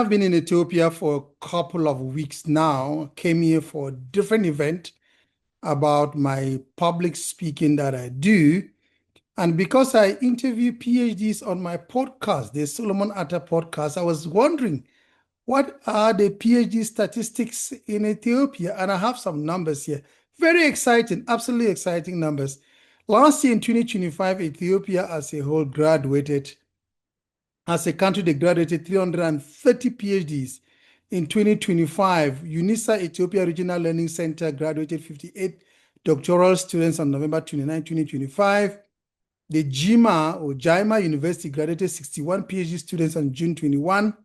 I've been in Ethiopia for a couple of weeks now. Came here for a different event about my public speaking that I do. And because I interview PhDs on my podcast, the Solomon Atah podcast, I was wondering what are the PhD statistics in Ethiopia? And I have some numbers here. Very exciting, absolutely exciting numbers. Last year in 2025, Ethiopia as a whole graduated as a country, they graduated 330 PhDs. In 2025, UNISA Ethiopia Regional Learning Center graduated 58 doctoral students on November 29, 2025. The JIMA University graduated 61 PhD students on June 21,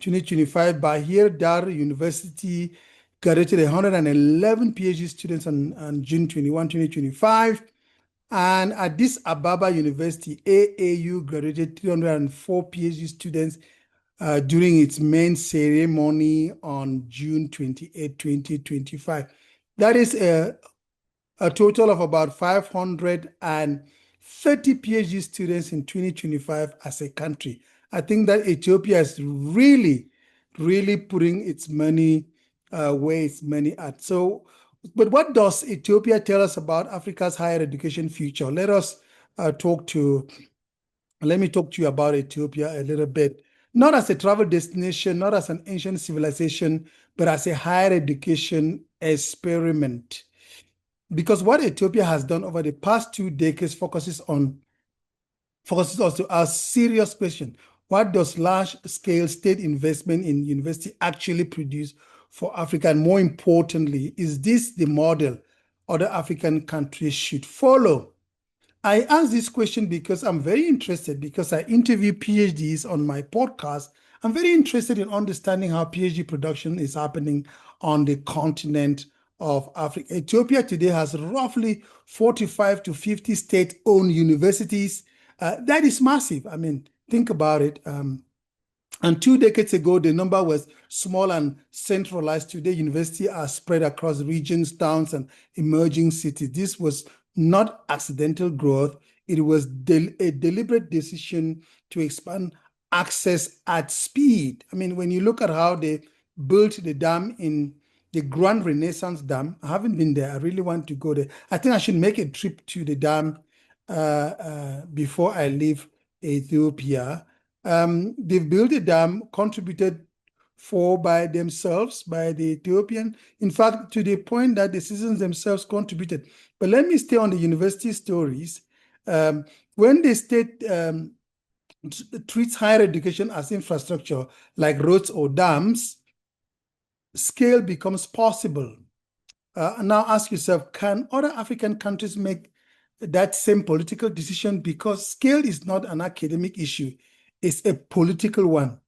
2025. Bahir Dar University graduated 111 PhD students on June 21, 2025. And Addis Ababa University, AAU, graduated 304 PhD students during its main ceremony on June 28, 2025. That is a total of about 530 PhD students in 2025 as a country. I think that Ethiopia is really, really putting its money where its money at. So, but what does Ethiopia tell us about Africa's higher education future? Let me talk to you about Ethiopia a little bit, not as a travel destination, not as an ancient civilization, but as a higher education experiment. Because what Ethiopia has done over the past 2 decades focuses us to ask serious question. What does large-scale state investment in university actually produce for Africa? And more importantly, is this the model other African countries should follow? I ask this question because I'm very interested, because I interview PhDs on my podcast. I'm very interested in understanding how PhD production is happening on the continent of Africa. Ethiopia today has roughly 45 to 50 state-owned universities. That is massive. I mean, think about it. And 2 decades ago, the number was small and centralized. Today, universities are spread across regions, towns, and emerging cities. This was not accidental growth. It was a deliberate decision to expand access at speed. I mean, when you look at how they built the dam in the Grand Renaissance Dam, I haven't been there. I really want to go there. I think I should make a trip to the dam before I leave Ethiopia. They've built a dam contributed for by themselves, by the Ethiopian, in fact, to the point that the citizens themselves contributed. But let me stay on the university stories. When the state treats higher education as infrastructure, like roads or dams, scale becomes possible. Now ask yourself, can other African countries make that same political decision? Because scale is not an academic issue, it's a political one.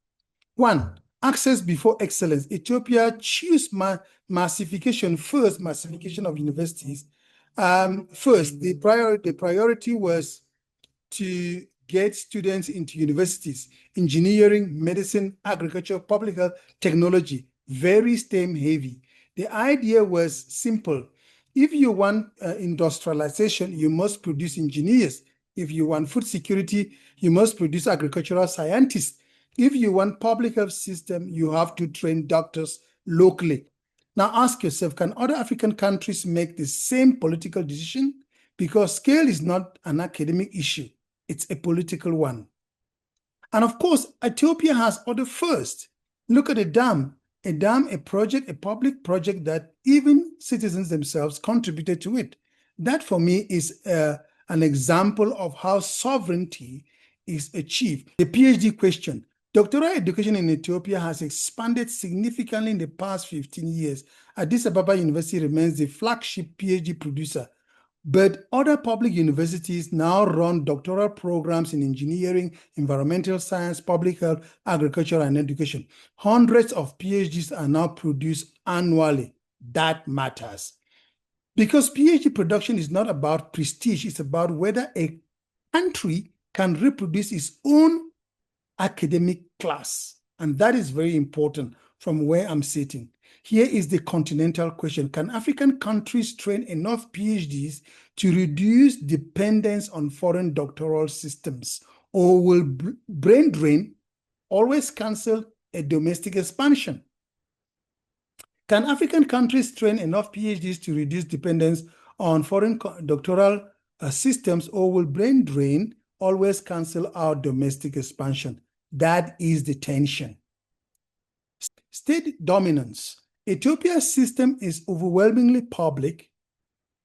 One, access before excellence. Ethiopia choose massification first, massification of universities. First, the priority was to get students into universities, engineering, medicine, agriculture, public health, technology, very STEM heavy. The idea was simple. If you want industrialization, you must produce engineers. If you want food security, you must produce agricultural scientists. If you want public health system, you have to train doctors locally. Now ask yourself, can other African countries make the same political decision? Because scale is not an academic issue, it's a political one. And of course, Ethiopia has other firsts. Look at a dam, a project, a public project that even citizens themselves contributed to it. That for me is an example of how sovereignty is achieved. The PhD question. Doctoral education in Ethiopia has expanded significantly in the past 15 years. Addis Ababa University remains the flagship PhD producer, but other public universities now run doctoral programs in engineering, environmental science, public health, agriculture, and education. Hundreds of PhDs are now produced annually. That matters. Because PhD production is not about prestige, it's about whether a country can reproduce its own academic class. And that is very important from where I'm sitting. Here is the continental question. Can African countries train enough PhDs to reduce dependence on foreign doctoral systems? Or will brain drain always cancel a domestic expansion. Can African countries train enough PhDs to reduce dependence on foreign doctoral systems, or will brain drain always cancel out domestic expansion? That is the tension. State dominance. Ethiopia's system is overwhelmingly public.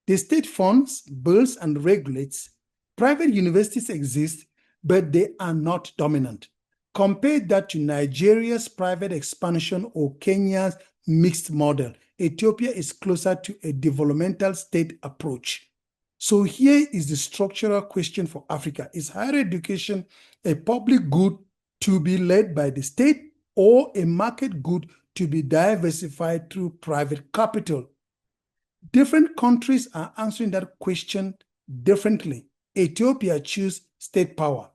The state funds, builds, and regulates. Private universities exist, but they are not dominant. Compare that to Nigeria's private expansion or Kenya's mixed model. Ethiopia is closer to a developmental state approach. So here is the structural question for Africa. Is higher education a public good to be led by the state, or a market good to be diversified through private capital? Different countries are answering that question differently. Ethiopia chooses state power.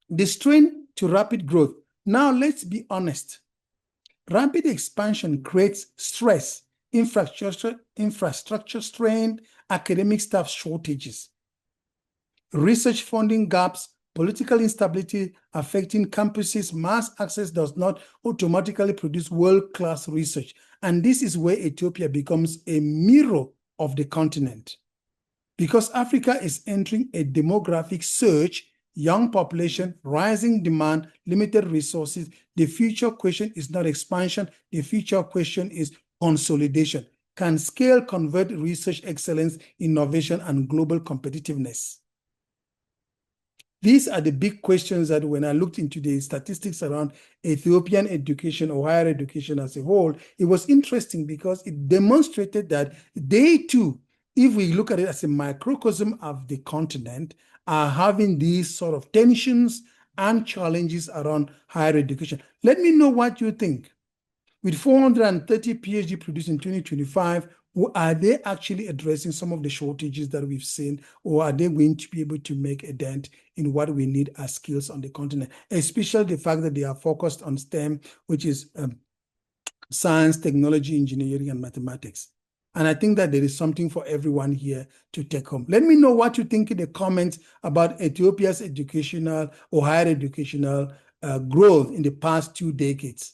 The strain to rapid growth. Now, let's be honest. Rapid expansion creates stress, infrastructure strain, academic staff shortages, research funding gaps, political instability affecting campuses. Mass access does not automatically produce world-class research. And this is where Ethiopia becomes a mirror of the continent. Because Africa is entering a demographic surge, young population, rising demand, limited resources, the future question is not expansion, the future question is consolidation. Can scale convert research excellence, innovation, and global competitiveness? These are the big questions that when I looked into the statistics around Ethiopian education or higher education as a whole, it was interesting because it demonstrated that they too, if we look at it as a microcosm of the continent, are having these sort of tensions and challenges around higher education. Let me know what you think. With 430 PhD produced in 2025, are they actually addressing some of the shortages that we've seen, or are they going to be able to make a dent in what we need as skills on the continent, especially the fact that they are focused on STEM, which is science, technology, engineering, and mathematics? And I think that there is something for everyone here to take home. Let me know what you think in the comments about Ethiopia's educational or higher educational growth in the past 2 decades.